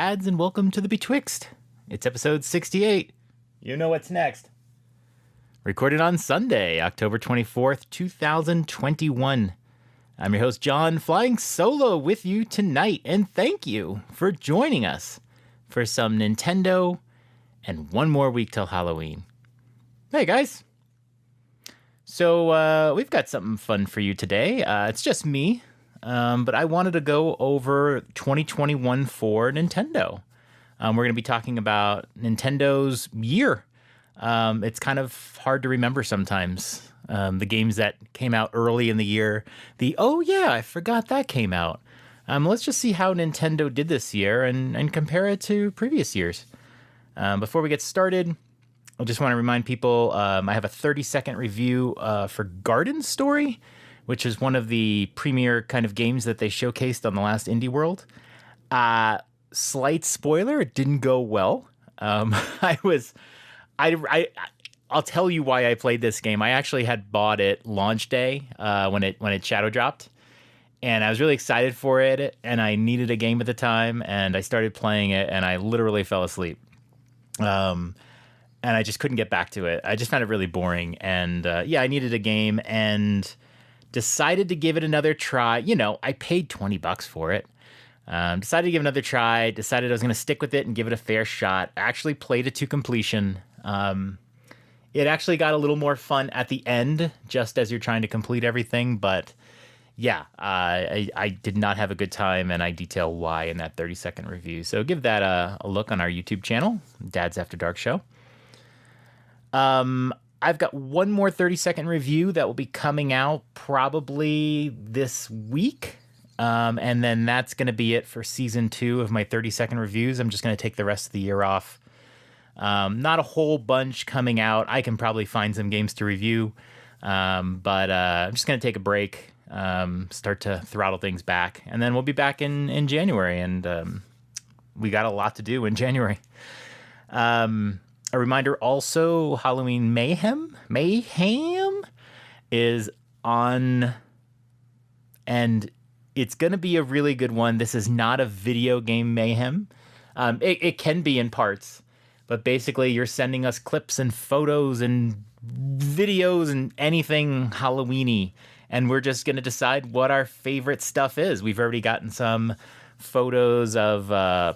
dads, and welcome to the Betwixt. It's episode 68. You know what's next. Recorded on Sunday, October 24th, 2021. I'm your host, John, flying solo with you tonight, and thank you for joining us for some Nintendo and one more week till Halloween. Hey, guys. So, we've got something fun for you today. It's just me, but I wanted to go over 2021 for Nintendo. We're going to be talking about Nintendo's year. It's kind of hard to remember sometimes. The games that came out early in the year. I forgot that came out. Let's just see how Nintendo did this year and compare it to previous years. Before we get started, I just want to remind people I have a 30-second review for Garden Story, which is one of the premier kind of games that they showcased on the last Indie World. Slight spoiler, it didn't go well. I'll tell you why I played this game. I actually had bought it launch day when it shadow dropped, and I was really excited for it, and I needed a game at the time, and I started playing it, and I literally fell asleep. And I just couldn't get back to it. I just found it really boring, and I needed a game, and decided to give it another try. You know, I paid $20 for it. Decided to give it another try. Decided I was going to stick with it and give it a fair shot. Actually played it to completion. It actually got a little more fun at the end, just as you're trying to complete everything. But yeah, I did not have a good time, and I detail why in that 30-second review. So give that a look on our YouTube channel, Dad's After Dark Show. I've got one more 30-second review that will be coming out probably this week. And then that's going to be it for season 2 of my 30-second reviews. I'm just going to take the rest of the year off. Not a whole bunch coming out. I can probably find some games to review. But I'm just going to take a break, start to throttle things back. And then we'll be back in January. And we got a lot to do in January. A reminder also, Halloween Mayhem is on, and it's going to be a really good one. This is not a video game mayhem. It can be in parts, but basically you're sending us clips and photos and videos and anything Halloween-y, and we're just going to decide what our favorite stuff is. We've already gotten some photos of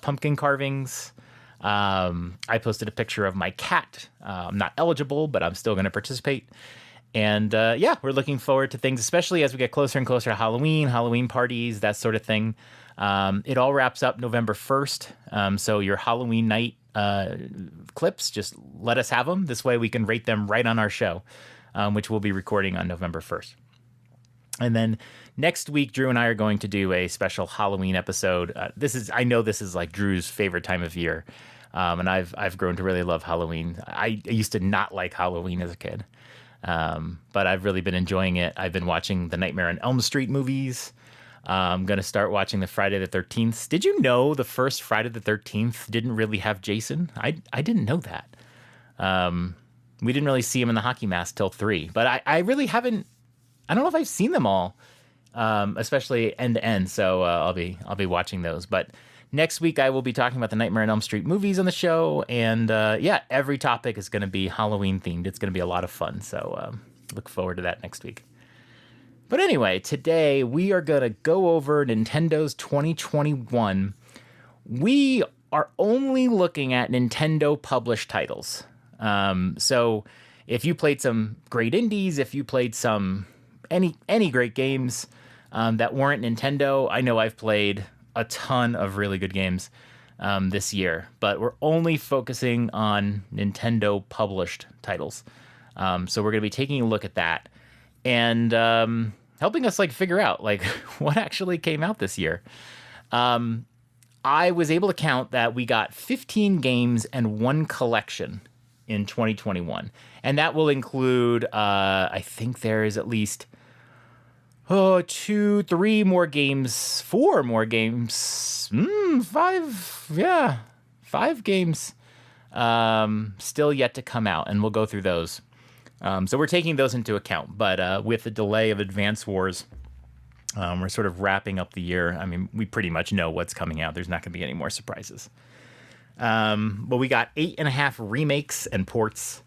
pumpkin carvings. I posted a picture of my cat. I'm not eligible, but I'm still going to participate. And we're looking forward to things, especially as we get closer and closer to Halloween parties, that sort of thing. It all wraps up November 1st. So your Halloween night clips, just let us have them. This way we can rate them right on our show, which we'll be recording on November 1st. And then next week, Drew and I are going to do a special Halloween episode. I know this is like Drew's favorite time of year. And I've grown to really love Halloween. I used to not like Halloween as a kid. But I've really been enjoying it. I've been watching the Nightmare on Elm Street movies. I'm going to start watching the Friday the 13th. Did you know the first Friday the 13th didn't really have Jason? I didn't know that. We didn't really see him in the hockey mask till 3. But I really haven't. I don't know if I've seen them all, especially end to end. So I'll be watching those. But next week I will be talking about the Nightmare on Elm Street movies on the show, and every topic is going to be Halloween themed. It's going to be a lot of fun. So look forward to that next week. But anyway, today we are going to go over Nintendo's 2021. We are only looking at Nintendo published titles. So if you played some great indies, if you played some any great games that weren't Nintendo, I know I've played a ton of really good games this year, but we're only focusing on Nintendo published titles. So we're going to be taking a look at that and helping us figure out what actually came out this year. I was able to count that we got 15 games and one collection in 2021. And that will include, I think there is at least 4 more games, 5 games still yet to come out, and we'll go through those. So we're taking those into account, but with the delay of Advance Wars, We're sort of wrapping up the year. I mean, we pretty much know what's coming out. There's not going to be any more surprises. But we got 8.5 remakes and ports.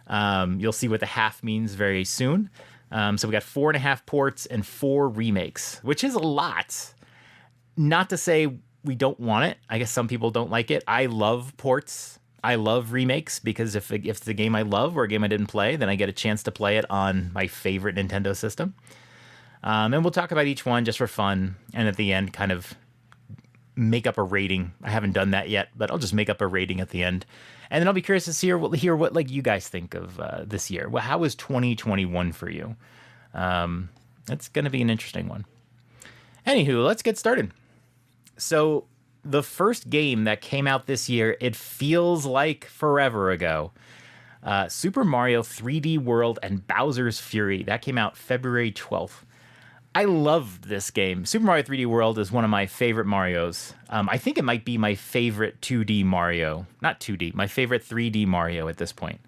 You'll see what the half means very soon. So we got 4.5 ports and 4 remakes, which is a lot. Not to say we don't want it. I guess some people don't like it. I love ports. I love remakes because if it's a game I love or a game I didn't play, then I get a chance to play it on my favorite Nintendo system. And we'll talk about each one just for fun. And at the end, kind of make up a rating. I haven't done that yet, but I'll just make up a rating at the end. And then I'll be curious to hear what like you guys think of this year. Well, how was 2021 for you? That's going to be an interesting one. Anywho, let's get started. So the first game that came out this year, it feels like forever ago. Super Mario 3D World and Bowser's Fury. That came out February 12th. I loved this game. Super Mario 3D World is one of my favorite Marios. I think it might be my favorite 2D Mario. Not 2D, my favorite 3D Mario at this point.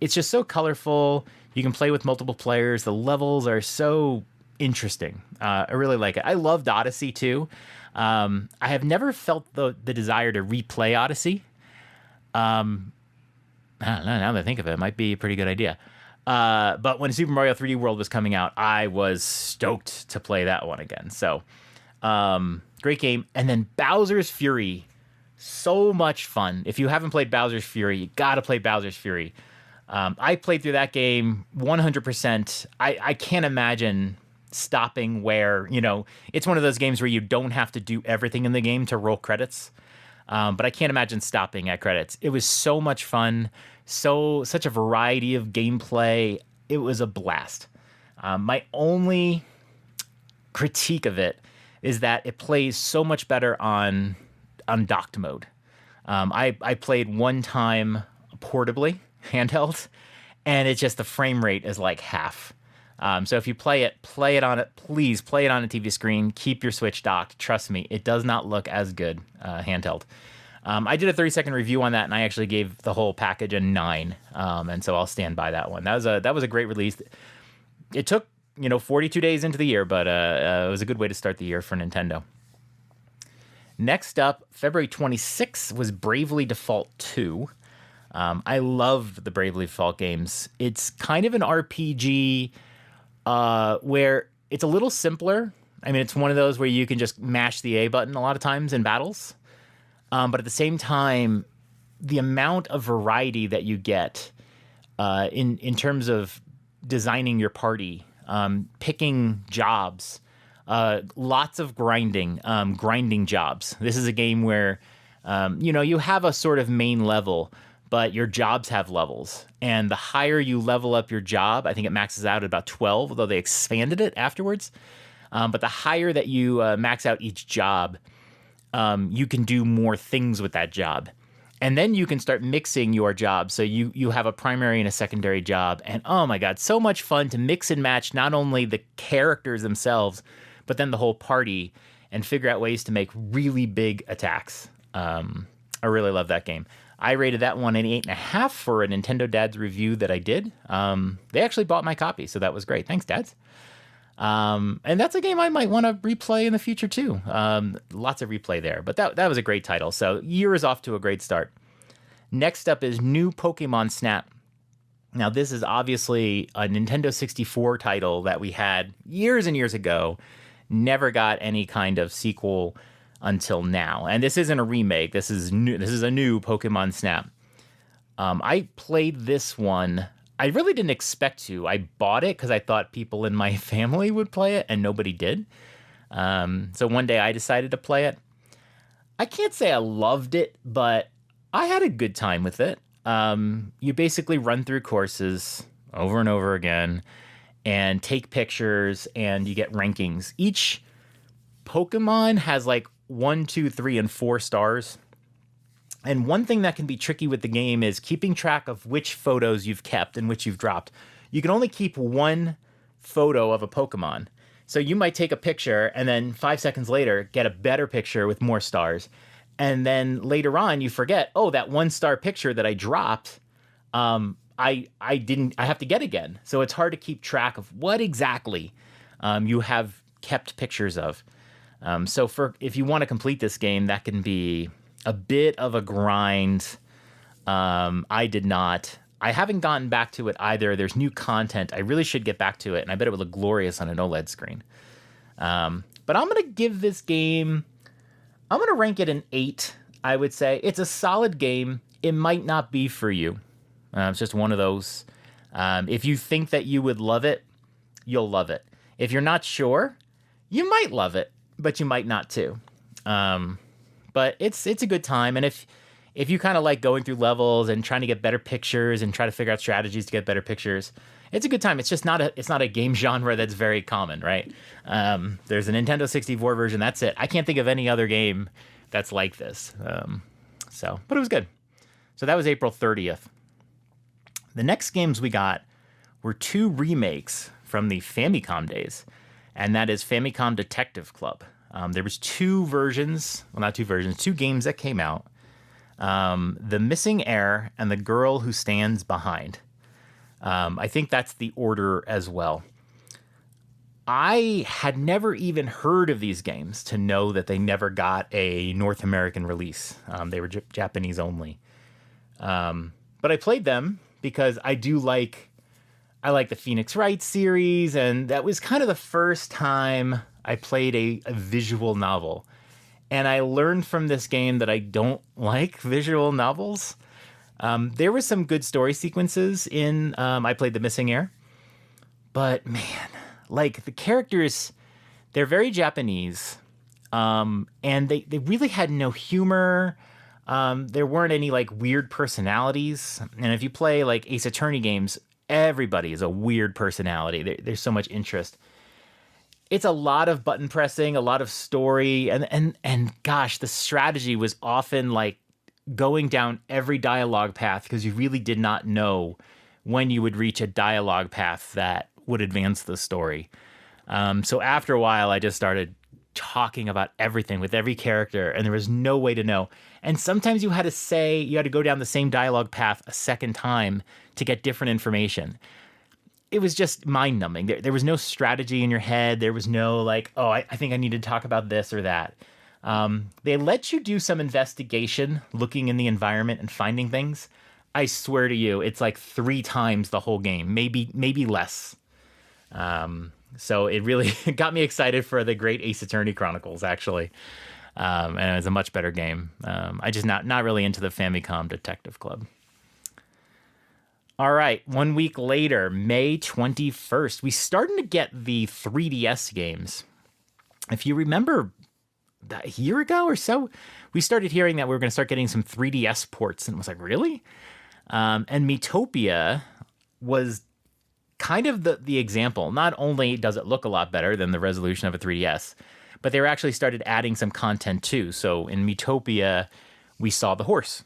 It's just so colorful. You can play with multiple players. The levels are so interesting. I really like it. I loved Odyssey too. I have never felt the desire to replay Odyssey. I don't know, now that I think of it, it might be a pretty good idea. But when Super Mario 3D World was coming out, I was stoked to play that one again. So, great game. And then Bowser's Fury, so much fun. If you haven't played Bowser's Fury, you gotta play Bowser's Fury. I played through that game 100%. I can't imagine stopping where, it's one of those games where you don't have to do everything in the game to roll credits. But I can't imagine stopping at credits. It was so much fun. Such a variety of gameplay. It was a blast. My only critique of it is that it plays so much better on docked mode. I played one time portably, handheld, and it's just the frame rate is like half. So if you play it on it. Please play it on a TV screen. Keep your Switch docked. Trust me, it does not look as good handheld. I did a 30-second review on that, and I actually gave the whole package a 9. And so I'll stand by that one. That was a great release. It took 42 days into the year, but it was a good way to start the year for Nintendo. Next up, February 26th was Bravely Default 2. I loved the Bravely Default games. It's kind of an RPG where it's a little simpler. I mean, it's one of those where you can just mash the A button a lot of times in battles. But at the same time, the amount of variety that you get in terms of designing your party, picking jobs, lots of grinding jobs. This is a game where, you have a sort of main level, but your jobs have levels. And the higher you level up your job, I think it maxes out at about 12, although they expanded it afterwards. But the higher that you max out each job, you can do more things with that job. And then you can start mixing your jobs. So you have a primary and a secondary job. And oh my God, so much fun to mix and match not only the characters themselves, but then the whole party and figure out ways to make really big attacks. I really love that game. I rated that one an 8.5 for a Nintendo Dads review that I did. They actually bought my copy, so that was great. Thanks, Dads. And that's a game I might want to replay in the future too. Lots of replay there, but that was a great title. So year is off to a great start. Next up is New Pokemon Snap. Now this is obviously a Nintendo 64 title that we had years and years ago. Never got any kind of sequel until now. And this isn't a remake. This is new. This is a new Pokemon Snap. I played this one. I really didn't expect to. I bought it because I thought people in my family would play it, and nobody did. So one day I decided to play it. I can't say I loved it, but I had a good time with it. You basically run through courses over and over again and take pictures, and you get rankings. Each Pokemon has like 1, 2, 3, and 4 stars. And one thing that can be tricky with the game is keeping track of which photos you've kept and which you've dropped. You can only keep one photo of a Pokemon. So you might take a picture and then 5 seconds later get a better picture with more stars. And then later on you forget, oh, that 1-star picture that I dropped, I have to get again. So it's hard to keep track of what exactly you have kept pictures of. So if you want to complete this game, that can be a bit of a grind. I did not. I haven't gotten back to it either. There's new content. I really should get back to it, and I bet it would look glorious on an OLED screen. But I'm going to give this game, I'm going to rank it an 8, I would say. It's a solid game. It might not be for you. It's just one of those. If you think that you would love it, you'll love it. If you're not sure, you might love it, but you might not too. But it's a good time. And if you kind of like going through levels and trying to get better pictures and try to figure out strategies to get better pictures, it's a good time. It's just not a game genre that's very common, right? There's a Nintendo 64 version. That's it. I can't think of any other game that's like this. But it was good. So that was April 30th. The next games we got were 2 remakes from the Famicom days, and that is Famicom Detective Club. There was 2 versions, well, not 2 versions, 2 games that came out. The Missing Heir and The Girl Who Stands Behind. I think that's the order as well. I had never even heard of these games to know that they never got a North American release. They were Japanese only. But I played them because I like the Phoenix Wright series, and that was kind of the first time I played a visual novel. And I learned from this game that I don't like visual novels. There were some good story sequences in, I played The Missing Heir. But man, like the characters, they're very Japanese. And they really had no humor. There weren't any like weird personalities. And if you play like Ace Attorney games, everybody is a weird personality. There's so much interest. It's a lot of button pressing, a lot of story, and gosh, the strategy was often like going down every dialogue path because you really did not know when you would reach a dialogue path that would advance the story. So after a while, I just started talking about everything with every character, and there was no way to know. And sometimes you had to go down the same dialogue path a second time to get different information. It was just mind-numbing. There was no strategy in your head. There was no like, oh, I think I need to talk about this or that. They let you do some investigation, looking in the environment and finding things. I swear to you, it's like 3 times the whole game, maybe less. So it really got me excited for the great Ace Attorney Chronicles, actually. And it was a much better game. I just not really into the Famicom Detective Club. All right, 1 week later, May 21st, we started to get the 3DS games. If you remember a year ago or so, we started hearing that we were going to start getting some 3DS ports, and it was like, really? And Miitopia was kind of the example. Not only does it look a lot better than the resolution of a 3DS, but they were actually started adding some content too. So in Miitopia, we saw the horse.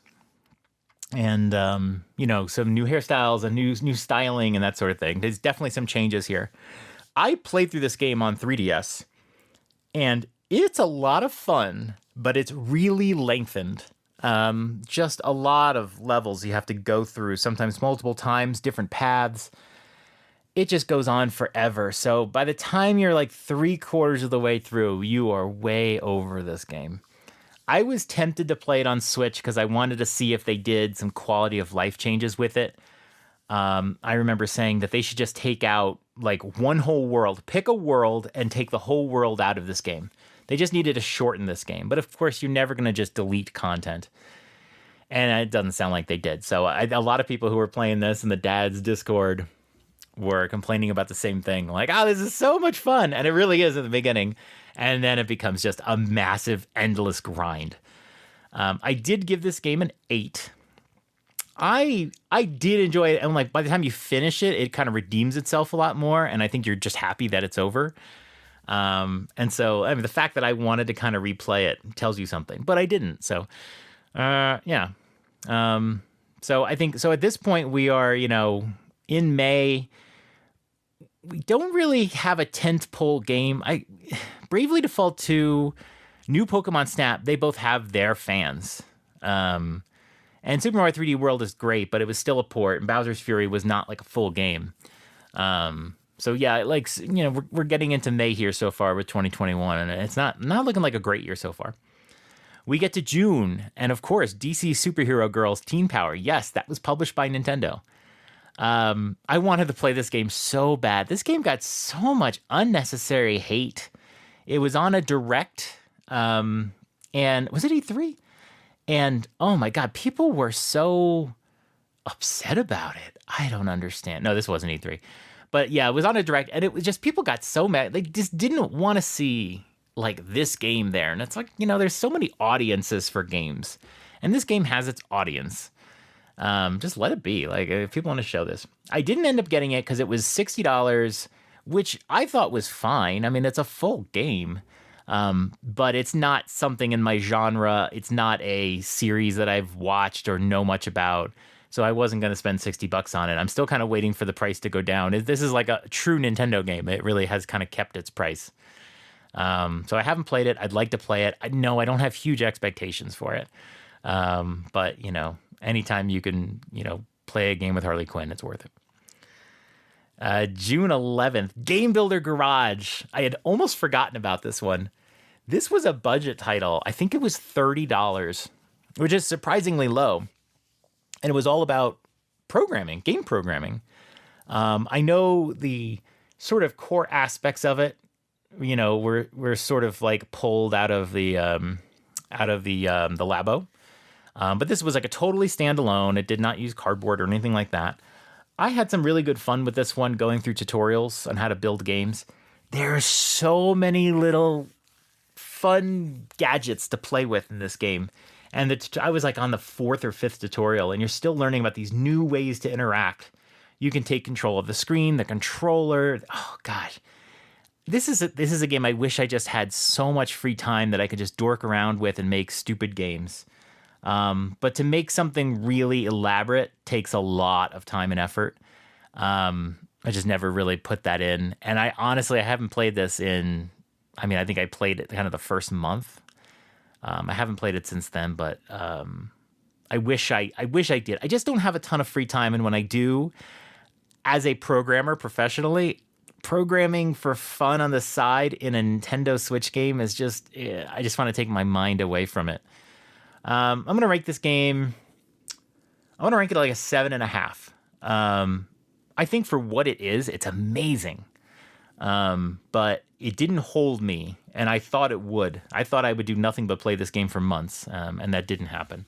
And, some new hairstyles and new styling and that sort of thing. There's definitely some changes here. I played through this game on 3DS, and it's a lot of fun, but it's really lengthened. Just a lot of levels you have to go through, sometimes multiple times, different paths. It just goes on forever. So by the time you're like 3/4 of the way through, you are way over this game. I was tempted to play it on Switch because I wanted to see if they did some quality of life changes with it. I remember saying that they should just take out like one whole world, pick a world and take the whole world out of this game. They just needed to shorten this game. But of course, you're never going to just delete content. And it doesn't sound like they did. So a lot of people who were playing this in the dad's Discord were complaining about the same thing. Like, oh, this is so much fun. And it really is at the beginning. And then it becomes just a massive, endless grind. I did give this game an 8. I did enjoy it. And like by the time you finish it, it kind of redeems itself a lot more. And I think you're just happy that it's over. And so, I mean, the fact that I wanted to kind of replay it tells you something. But I didn't. So, yeah. So I think, so at this point we are, in May. We don't really have a tentpole game. Bravely Default 2, New Pokemon Snap, they both have their fans. And Super Mario 3D World is great, but it was still a port, and Bowser's Fury was not like a full game. So yeah, like, we're getting into May here so far with 2021, and it's not looking like a great year so far. We get to June, and of course, DC Superhero Girls Teen Power. Yes, that was published by Nintendo. I wanted to play this game so bad. This game got so much unnecessary hate. It was on a direct, and was it E3? And oh my God, people were so upset about it. I don't understand. No, this wasn't E3. But yeah, it was on a direct, and it was just people got so mad. They just didn't want to see like this game there. And it's like, there's so many audiences for games, and this game has its audience. Just let it be. Like, if people want to show this, I didn't end up getting it because it was $60, which I thought was fine. I mean, it's a full game, but it's not something in my genre. It's not a series that I've watched or know much about. So I wasn't going to spend $60 on it. I'm still kind of waiting for the price to go down. This is like a true Nintendo game. It really has kind of kept its price. So I haven't played it. I'd like to play it. I don't have huge expectations for it. But anytime you can, play a game with Harley Quinn, it's worth it. June 11th, Game Builder Garage. I had almost forgotten about this one. This was a budget title. I think it was $30, which is surprisingly low. And it was all about programming, game programming. I know the sort of core aspects of it, were sort of like pulled out of the labo. But this was like a totally standalone. It did not use cardboard or anything like that. I had some really good fun with this one, going through tutorials on how to build games. There are so many little fun gadgets to play with in this game. And I was like on the 4th or 5th tutorial, and you're still learning about these new ways to interact. You can take control of the screen, the controller. Oh gosh, this is a game I wish I just had so much free time that I could just dork around with and make stupid games. But to make something really elaborate takes a lot of time and effort. I just never really put that in. And I haven't played this I think I played it kind of the first month. I haven't played it since then, but I wish I did. I just don't have a ton of free time, and when I do, as a programmer professionally, programming for fun on the side in a Nintendo Switch game is just, I just want to take my mind away from it. I'm gonna rank this game. I want to rank it like a 7.5. I think for what it is, it's amazing. But it didn't hold me, and I thought it would. I thought I would do nothing but play this game for months, and that didn't happen.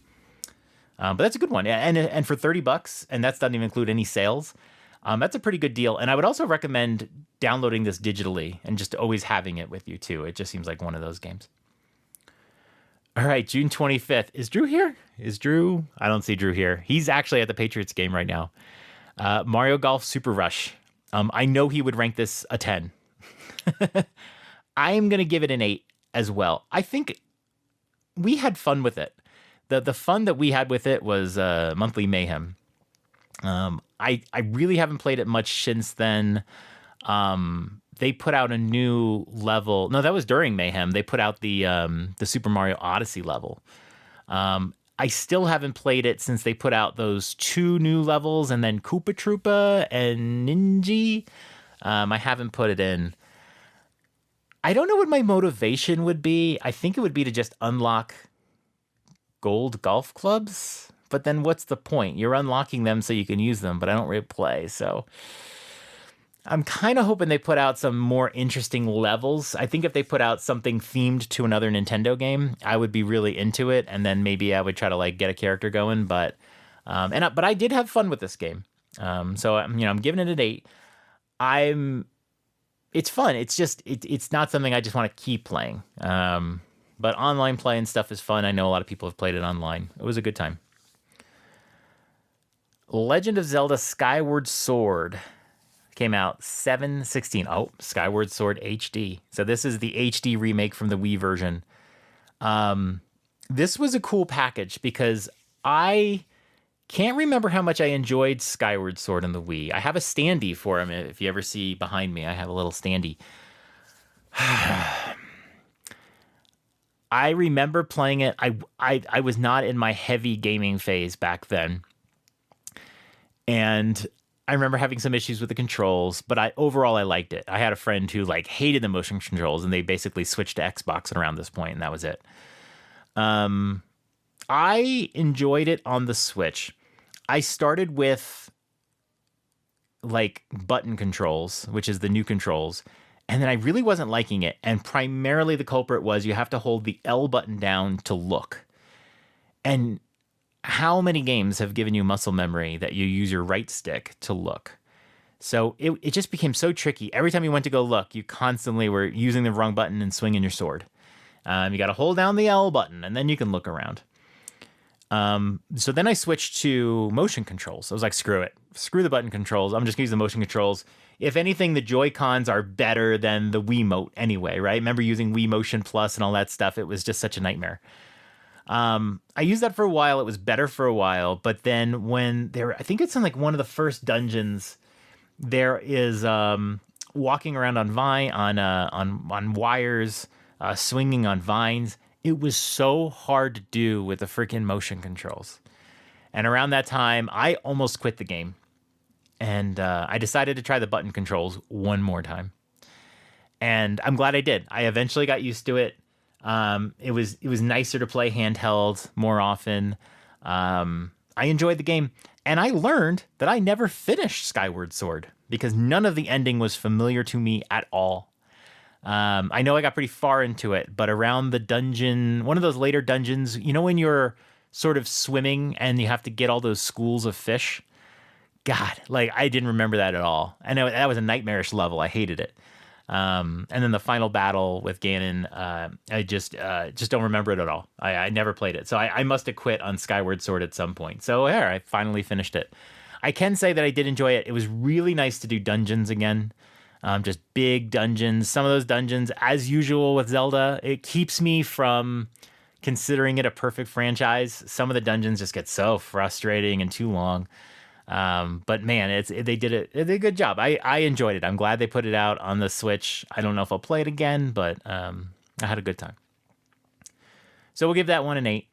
But that's a good one, and for $30, and that's doesn't even include any sales. That's a pretty good deal, and I would also recommend downloading this digitally and just always having it with you too. It just seems like one of those games. All right, June 25th. Is Drew here? I don't see Drew here. He's actually at the Patriots game right now. Mario Golf Super Rush. I know he would rank this a 10. I am going to give it an 8 as well. I think we had fun with it. The fun that we had with it was Monthly Mayhem. I really haven't played it much since then. They put out a new level. No, that was during Mayhem. They put out the Super Mario Odyssey level. I still haven't played it since they put out those 2 new levels, and then Koopa Troopa and Ninja. I haven't put it in. I don't know what my motivation would be. I think it would be to just unlock gold golf clubs. But then what's the point? You're unlocking them so you can use them, but I don't really play. So I'm kind of hoping they put out some more interesting levels. I think if they put out something themed to another Nintendo game, I would be really into it, and then maybe I would try to like get a character going. But I did have fun with this game. So I'm giving it an 8. It's fun. It's just it's not something I just want to keep playing. But online play and stuff is fun. I know a lot of people have played it online. It was a good time. Legend of Zelda Skyward Sword came out 7/16. Oh, Skyward Sword HD. So this is the HD remake from the Wii version. This was a cool package because I can't remember how much I enjoyed Skyward Sword on the Wii. I have a standee for him. If you ever see behind me, I have a little standee. I remember playing it. I was not in my heavy gaming phase back then. And I remember having some issues with the controls, but overall I liked it. I had a friend who like hated the motion controls, and they basically switched to Xbox around this point, and that was it. I enjoyed it on the Switch. I started with like button controls, which is the new controls, and then I really wasn't liking it. And primarily the culprit was you have to hold the L button down to look. And how many games have given you muscle memory that you use your right stick to look? So it just became so tricky. Every time you went to go look, you constantly were using the wrong button and swinging your sword. You got to hold down the L button, and then you can look around. So then I switched to motion controls. I was like, screw it. Screw the button controls. I'm just going to use the motion controls. If anything, the Joy-Cons are better than the Wiimote anyway, right? Remember using Wii Motion Plus and all that stuff? It was just such a nightmare. I used that for a while. It was better for a while. But then when I think it's in like one of the first dungeons, there is walking around on on wires, swinging on vines. It was so hard to do with the freaking motion controls. And around that time, I almost quit the game. And I decided to try the button controls one more time. And I'm glad I did. I eventually got used to it. It was nicer to play handheld more often. I enjoyed the game. And I learned that I never finished Skyward Sword because none of the ending was familiar to me at all. I know I got pretty far into it, but around the dungeon, one of those later dungeons, you know, when you're sort of swimming and you have to get all those schools of fish? God, like I didn't remember that at all. I know that was a nightmarish level. I hated it. And then the final battle with Ganon, I just don't remember it at all. I never played it. So I must have quit on Skyward Sword at some point. So yeah, I finally finished it. I can say that I did enjoy it. It was really nice to do dungeons again. Just big dungeons. Some of those dungeons, as usual with Zelda, it keeps me from considering it a perfect franchise. Some of the dungeons just get so frustrating and too long. But man, they did a good job. I enjoyed it. I'm glad they put it out on the Switch. I don't know if I'll play it again, but I had a good time. So we'll give that one an 8.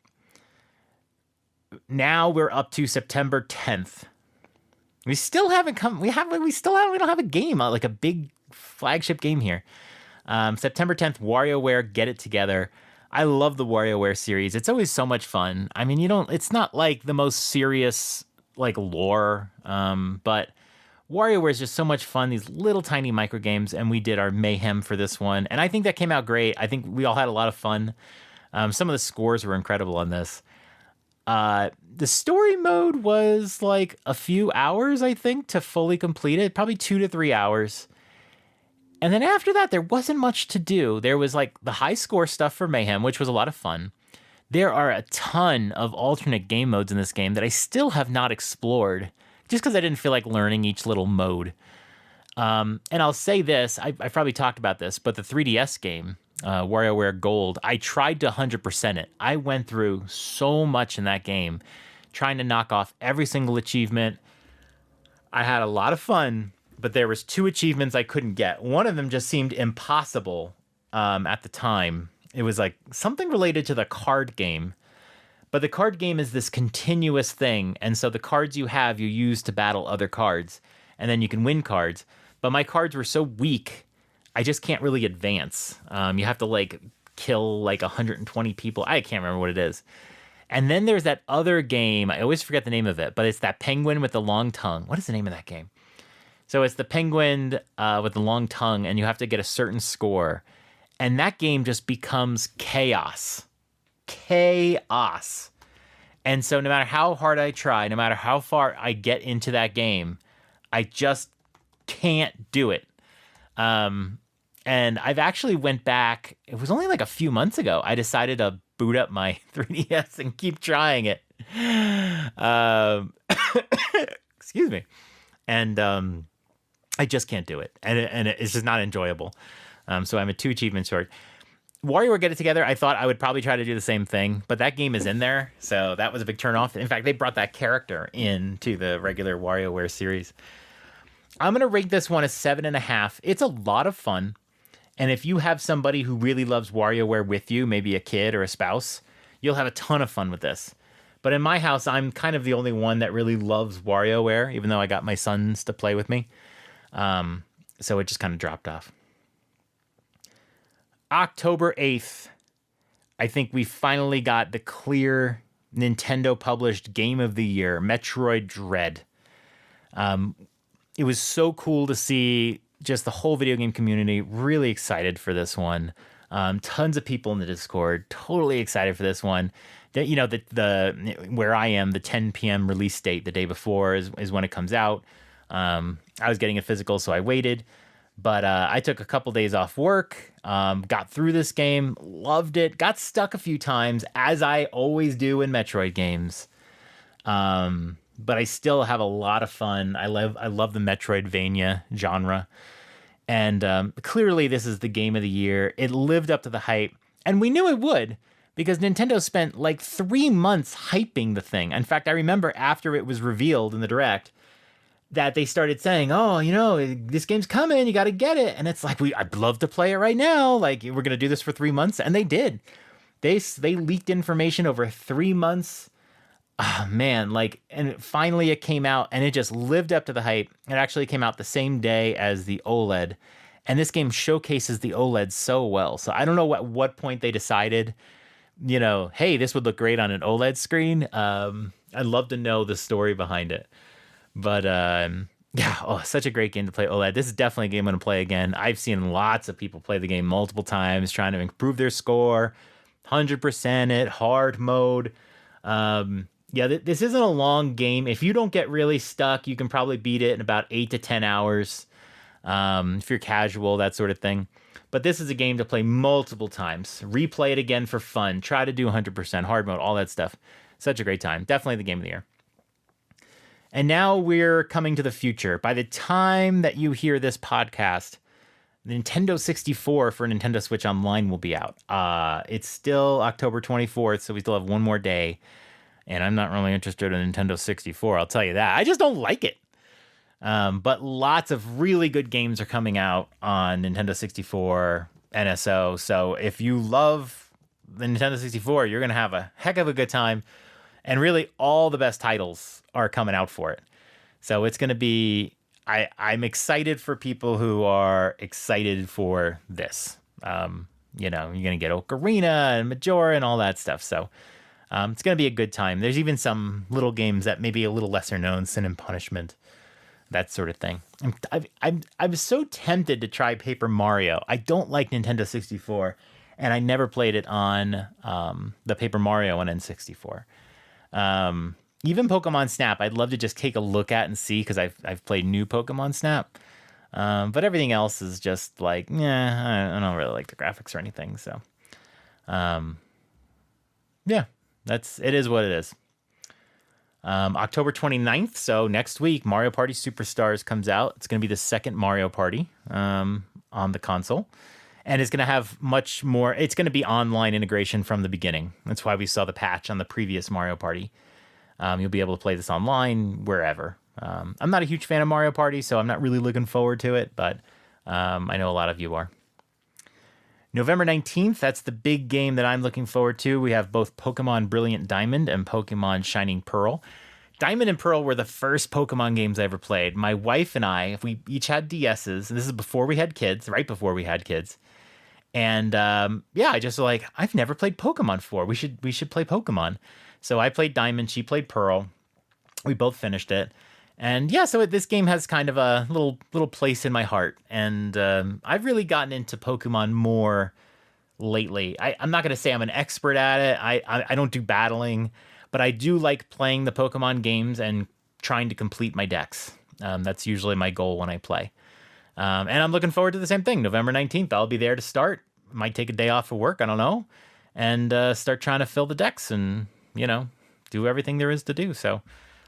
Now we're up to September 10th. We still haven't come. We don't have a game, like a big flagship game here. September 10th, WarioWare Get It Together. I love the WarioWare series. It's always so much fun. I mean, it's not like the most serious like lore, but WarioWare is just so much fun. These little tiny micro games, and we did our mayhem for this one, and I think that came out great. I think we all had a lot of fun. Some of the scores were incredible on this. The story mode was like a few hours, I think, to fully complete it, probably 2 to 3 hours. And then after that, there wasn't much to do. There was like the high score stuff for Mayhem, which was a lot of fun. There are a ton of alternate game modes in this game that I still have not explored, just because I didn't feel like learning each little mode. And I'll say this, I've probably talked about this, but the 3DS game, WarioWare Gold, I tried to 100% it. I went through so much in that game, trying to knock off every single achievement. I had a lot of fun, but there was 2 achievements I couldn't get. One of them just seemed impossible at the time. It was like something related to the card game. But the card game is this continuous thing, and so the cards you have, you use to battle other cards, and then you can win cards. But my cards were so weak, I just can't really advance. You have to like kill like 120 people. I can't remember what it is. And then there's that other game. I always forget the name of it, but it's that penguin with the long tongue. What is the name of that game? So it's the penguin with the long tongue, and you have to get a certain score. And that game just becomes chaos. Chaos. And so no matter how hard I try, no matter how far I get into that game, I just can't do it. And I've actually went back. It was only like a few months ago. I decided to boot up my 3DS and keep trying it. Excuse me. And I just can't do it. And it's just not enjoyable. So I'm at 2 achievements short. WarioWare Get It Together, I thought I would probably try to do the same thing, but that game is in there, so that was a big turnoff. In fact, they brought that character into the regular WarioWare series. I'm going to rate this one a 7.5. It's a lot of fun, and if you have somebody who really loves WarioWare with you, maybe a kid or a spouse, you'll have a ton of fun with this. But in my house, I'm kind of the only one that really loves WarioWare, even though I got my sons to play with me. So it just kind of dropped off. October 8th, I think we finally got the clear Nintendo published game of the year, Metroid Dread. It was so cool to see just the whole video game community really excited for this one. Tons of people in the Discord totally excited for this one. You know, the where I am, the 10 p.m. release date the day before is when it comes out. I was getting a physical, so I waited. But I took a couple days off work, got through this game, loved it, got stuck a few times, as I always do in Metroid games. But I still have a lot of fun. I love the Metroidvania genre. And clearly this is the game of the year. It lived up to the hype. And we knew it would, because Nintendo spent like 3 months hyping the thing. In fact, I remember after it was revealed in the Direct that they started saying, oh, you know, this game's coming, you got to get it. And it's like, I'd love to play it right now. Like, we're going to do this for 3 months. And they did. They leaked information over 3 months. Oh, man, like, and finally it came out and it just lived up to the hype. It actually came out the same day as the OLED. And this game showcases the OLED so well. So I don't know at what point they decided, you know, hey, this would look great on an OLED screen. I'd love to know the story behind it. But yeah, such a great game to play OLED. This is definitely a game I'm going to play again. I've seen lots of people play the game multiple times, trying to improve their score, 100% it, hard mode. Yeah, this isn't a long game. If you don't get really stuck, you can probably beat it in about 8 to 10 hours. If you're casual, that sort of thing. But this is a game to play multiple times. Replay it again for fun. Try to do 100% hard mode, all that stuff. Such a great time. Definitely the game of the year. And now we're coming to the future. By the time that you hear this podcast, the Nintendo 64 for Nintendo Switch Online will be out. It's still October 24th, so we still have one more day. And I'm not really interested in Nintendo 64, I'll tell you that. I just don't like it. But lots of really good games are coming out on Nintendo 64, NSO. So if you love the Nintendo 64, you're going to have a heck of a good time. And really, all the best titles are coming out for it. So it's going to be... I'm excited for people who are excited for this. You know, you're going to get Ocarina and Majora and all that stuff. So it's going to be a good time. There's even some little games that may be a little lesser known, Sin and Punishment, that sort of thing. I'm so tempted to try Paper Mario. I don't like Nintendo 64, and I never played it on the Paper Mario on N64. Even Pokemon Snap, I'd love to just take a look at and see, because I've played new Pokemon Snap. But everything else is just like, I don't really like the graphics or anything. So, yeah, it is what it is. October 29th, so next week, Mario Party Superstars comes out. It's going to be the second Mario Party on the console. And it's going to have much more. It's going to be online integration from the beginning. That's why we saw the patch on the previous Mario Party. You'll be able to play this online wherever. I'm not a huge fan of Mario Party, so I'm not really looking forward to it, but I know a lot of you are. November 19th, that's the big game that I'm looking forward to. We have both Pokemon Brilliant Diamond and Pokemon Shining Pearl. Diamond and Pearl were the first Pokemon games I ever played. My wife and I, we each had DSs, and this is before we had kids, right before we had kids. And yeah, I just like, I've never played Pokemon before. We should play Pokemon. So I played Diamond, she played Pearl. We both finished it. And yeah, so this game has kind of a little place in my heart. And I've really gotten into Pokemon more lately. I'm not going to say I'm an expert at it. I don't do battling, but I do like playing the Pokemon games and trying to complete my decks. That's usually my goal when I play. And I'm looking forward to the same thing. November 19th, I'll be there to start. Might take a day off of work, I don't know. And start trying to fill the decks and, you know, do everything there is to do. So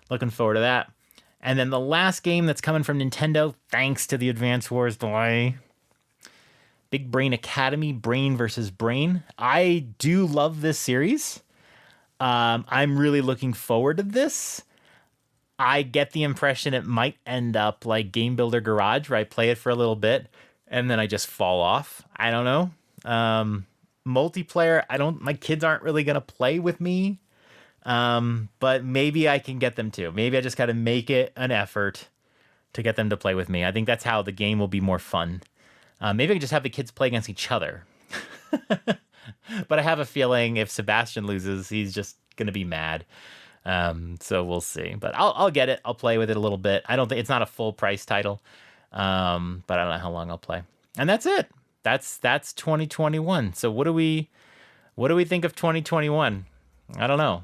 looking forward to that. And then the last game that's coming from Nintendo, thanks to the Advance Wars delay, Big Brain Academy, Brain versus Brain. I do love this series. I'm really looking forward to this. I get the impression it might end up like Game Builder Garage, where I play it for a little bit and then I just fall off. I don't know. Multiplayer, my kids aren't really going to play with me. But maybe I can get them to. Maybe I just got to make it an effort to get them to play with me. I think that's how the game will be more fun. Maybe I can just have the kids play against each other. But I have a feeling if Sebastian loses, he's just going to be mad. So we'll see. But I'll get it. I'll play with it a little bit. I don't think it's not a full price title. But I don't know how long I'll play. And that's it. That's 2021. So what do we think of 2021? I don't know.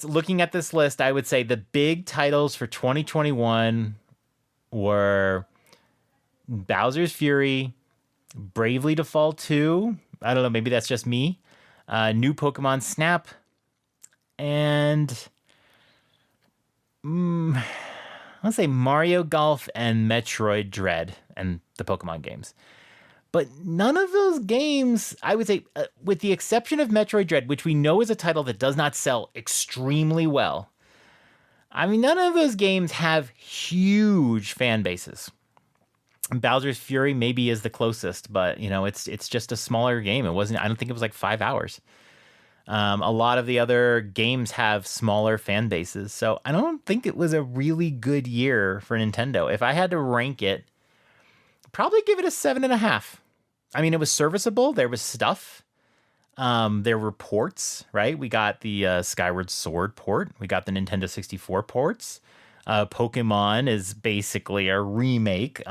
Looking at this list, I would say the big titles for 2021 were Bowser's Fury, Bravely Default 2. I don't know, maybe that's just me. New Pokemon Snap, and let's say Mario Golf and Metroid Dread and the Pokemon games. But none of those games, I would say, with the exception of Metroid Dread, which we know is a title that does not sell extremely well. I mean, none of those games have huge fan bases. Bowser's Fury maybe is the closest, but it's just a smaller game. I don't think it was like 5 hours. A lot of the other games have smaller fan bases, so I don't think it was a really good year for Nintendo. If I had to rank it, probably give it a 7.5. I mean, it was serviceable. There was stuff. There were ports, right? We got the Skyward Sword port. We got the Nintendo 64 ports. Pokemon is basically a remake.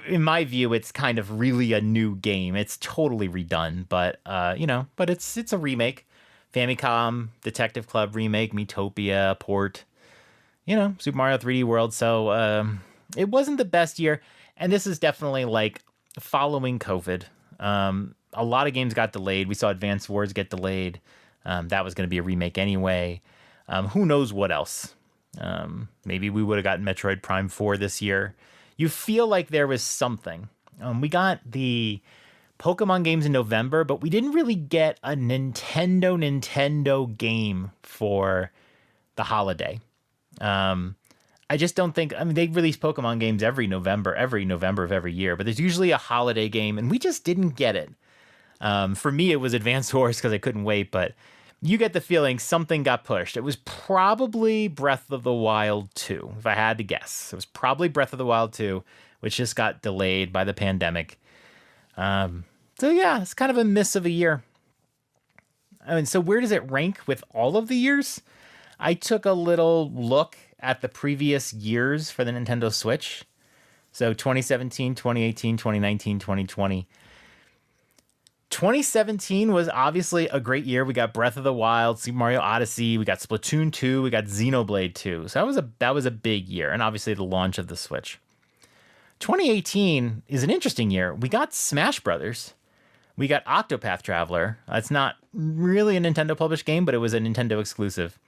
In my view, it's kind of really a new game. It's totally redone, but but it's a remake. Famicom Detective Club remake, Miitopia port. Super Mario 3D World. So it wasn't the best year. And this is definitely like following COVID. A lot of games got delayed. We saw Advance Wars get delayed. That was going to be a remake anyway. Who knows what else? Maybe we would have gotten Metroid Prime 4 this year. You feel like there was something. We got the Pokemon games in November, but we didn't really get a Nintendo game for the holiday. I just don't think, they release Pokemon games every November of every year, but there's usually a holiday game, and we just didn't get it. For me, it was Advance Wars because I couldn't wait, but you get the feeling something got pushed. It was probably Breath of the Wild 2, if I had to guess. It was probably Breath of the Wild 2, which just got delayed by the pandemic. So yeah, it's kind of a miss of a year. So where does it rank with all of the years? I took a little look at the previous years for the Nintendo Switch. So 2017, 2018, 2019, 2020. 2017 was obviously a great year. We got Breath of the Wild, Super Mario Odyssey, we got Splatoon 2, we got Xenoblade 2. So that was a big year, and obviously the launch of the Switch. 2018 is an interesting year. We got Smash Brothers. We got Octopath Traveler. It's not really a Nintendo published game, but it was a Nintendo exclusive.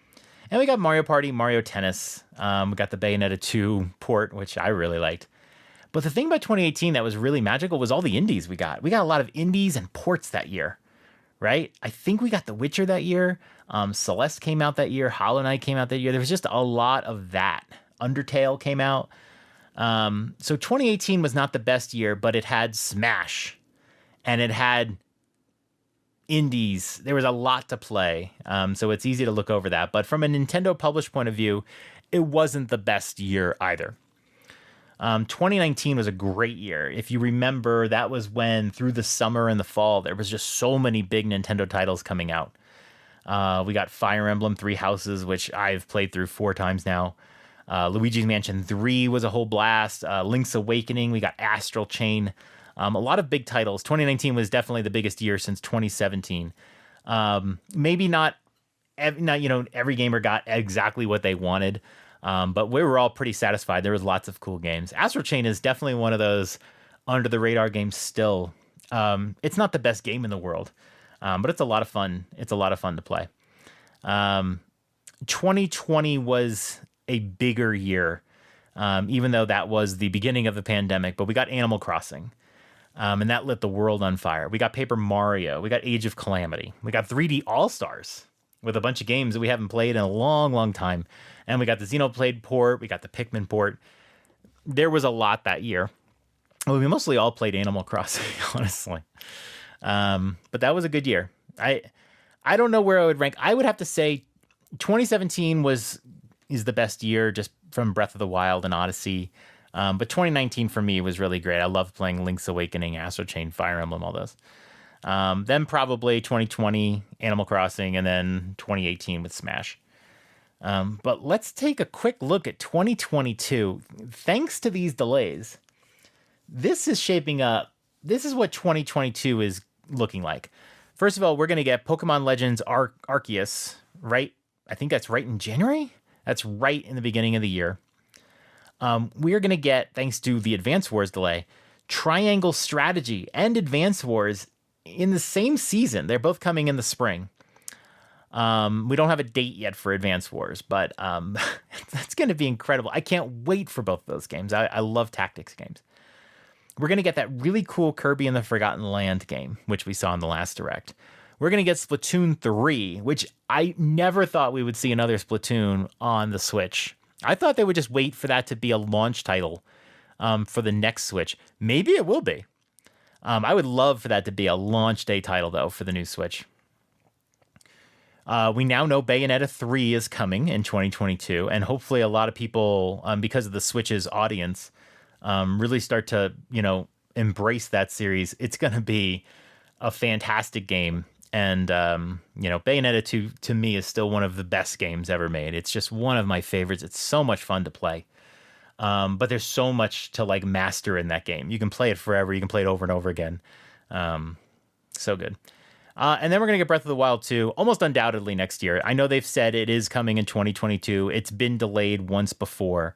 And we got Mario Party, Mario Tennis. We got the Bayonetta 2 port, which I really liked. But the thing about 2018 that was really magical was all the indies we got. We got a lot of indies and ports that year, right? I think we got The Witcher that year. Celeste came out that year. Hollow Knight came out that year. There was just a lot of that. Undertale came out. So 2018 was not the best year, but it had Smash. And it had indies. There was a lot to play. So it's easy to look over that. But from a Nintendo published point of view, it wasn't the best year either. 2019 was a great year. If you remember, that was when through the summer and the fall, there was just so many big Nintendo titles coming out. We got Fire Emblem 3 Houses, which I've played through 4 times now. Luigi's Mansion 3 was a whole blast. Link's Awakening. We got Astral Chain. A lot of big titles. 2019 was definitely the biggest year since 2017. Maybe not every gamer got exactly what they wanted. But we were all pretty satisfied. There was lots of cool games. Astral Chain is definitely one of those under the radar games still. It's not the best game in the world, but it's a lot of fun. It's a lot of fun to play. 2020 was a bigger year, even though that was the beginning of the pandemic, but we got Animal Crossing. And that lit the world on fire. We got Paper Mario. We got Age of Calamity. We got 3D All-Stars with a bunch of games that we haven't played in a long, long time. And we got the Xenoblade port. We got the Pikmin port. There was a lot that year. Well, we mostly all played Animal Crossing, honestly. But that was a good year. I don't know where I would rank. I would have to say 2017 is the best year just from Breath of the Wild and Odyssey. But 2019 for me was really great. I loved playing Link's Awakening, Astral Chain, Fire Emblem, all those. Then probably 2020, Animal Crossing, and then 2018 with Smash. But let's take a quick look at 2022. Thanks to these delays, this is shaping up. This is what 2022 is looking like. First of all, we're going to get Pokemon Legends Arceus, right? I think that's right in January. That's right in the beginning of the year. We are going to get, thanks to the Advance Wars delay, Triangle Strategy and Advance Wars in the same season. They're both coming in the spring. We don't have a date yet for Advance Wars, but that's going to be incredible. I can't wait for both of those games. I love tactics games. We're going to get that really cool Kirby and the Forgotten Land game, which we saw in the last Direct. We're going to get Splatoon 3, which I never thought we would see another Splatoon on the Switch. I thought they would just wait for that to be a launch title for the next Switch. Maybe it will be. I would love for that to be a launch day title, though, for the new Switch. We now know Bayonetta 3 is coming in 2022, and hopefully a lot of people, because of the Switch's audience, really start to, embrace that series. It's going to be a fantastic game. And, Bayonetta 2 to me is still one of the best games ever made. It's just one of my favorites. It's so much fun to play. But there's so much to master in that game. You can play it forever. You can play it over and over again. So good. And then we're going to get Breath of the Wild 2 almost undoubtedly next year. I know they've said it is coming in 2022. It's been delayed once before.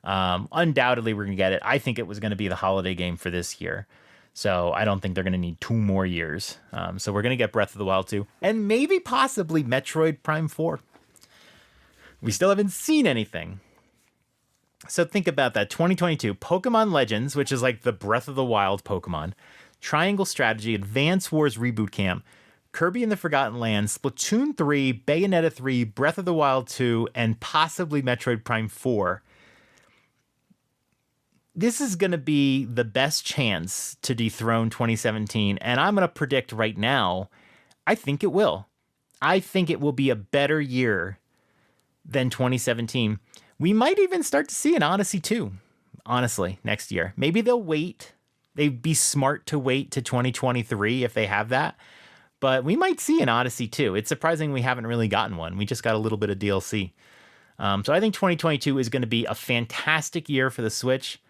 Undoubtedly we're going to get it. I think it was going to be the holiday game for this year. So I don't think they're going to need 2 more years. So we're going to get Breath of the Wild 2 and maybe possibly Metroid Prime 4. We still haven't seen anything. So think about that. 2022, Pokemon Legends, which is like the Breath of the Wild Pokemon, Triangle Strategy, Advance Wars Reboot Camp, Kirby and the Forgotten Land, Splatoon 3, Bayonetta 3, Breath of the Wild 2, and possibly Metroid Prime 4. This is going to be the best chance to dethrone 2017, and I'm going to predict right now, I think it will. I think it will be a better year than 2017. We might even start to see an Odyssey 2, honestly, next year. Maybe they'll wait. They'd be smart to wait to 2023 if they have that. But we might see an Odyssey 2. It's surprising we haven't really gotten one. We just got a little bit of DLC. So I think 2022 is going to be a fantastic year for the Switch.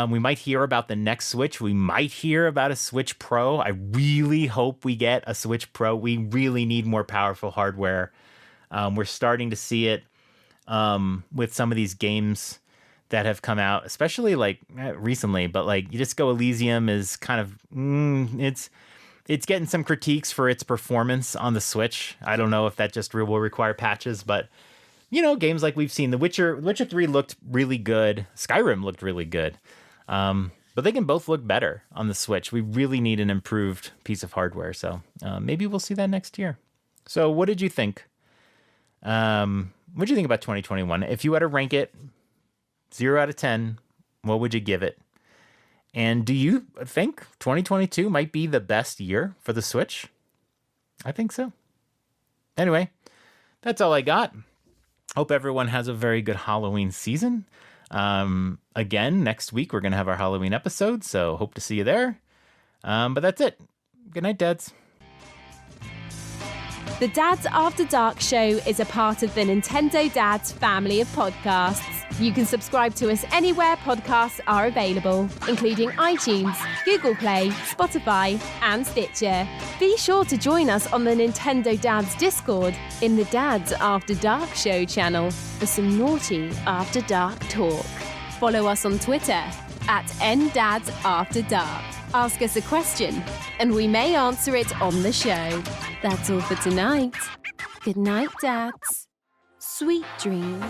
We might hear about the next Switch. We might hear about a Switch Pro. I really hope we get a Switch Pro. We really need more powerful hardware. We're starting to see it with some of these games that have come out, especially recently. But Disco Elysium is kind of it's getting some critiques for its performance on the Switch. I don't know if that just will require patches, but games like we've seen, The Witcher 3 looked really good. Skyrim looked really good. But they can both look better on the Switch. We really need an improved piece of hardware. So maybe we'll see that next year. So what did you think? What did you think about 2021? If you had to rank it 0 out of 10, what would you give it? And do you think 2022 might be the best year for the Switch? I think so. Anyway, that's all I got. Hope everyone has a very good Halloween season. Again, next week we're going to have our Halloween episode, so hope to see you there. But that's it. Good night, dads. The Dads After Dark show is a part of the Nintendo Dads family of podcasts. You can subscribe to us anywhere podcasts are available, including iTunes, Google Play, Spotify, and Stitcher. Be sure to join us on the Nintendo Dads Discord in the Dads After Dark show channel for some naughty After Dark talk. Follow us on Twitter @NDadsAfterDark. Ask us a question, and we may answer it on the show. That's all for tonight. Good night, Dads. Sweet dreams.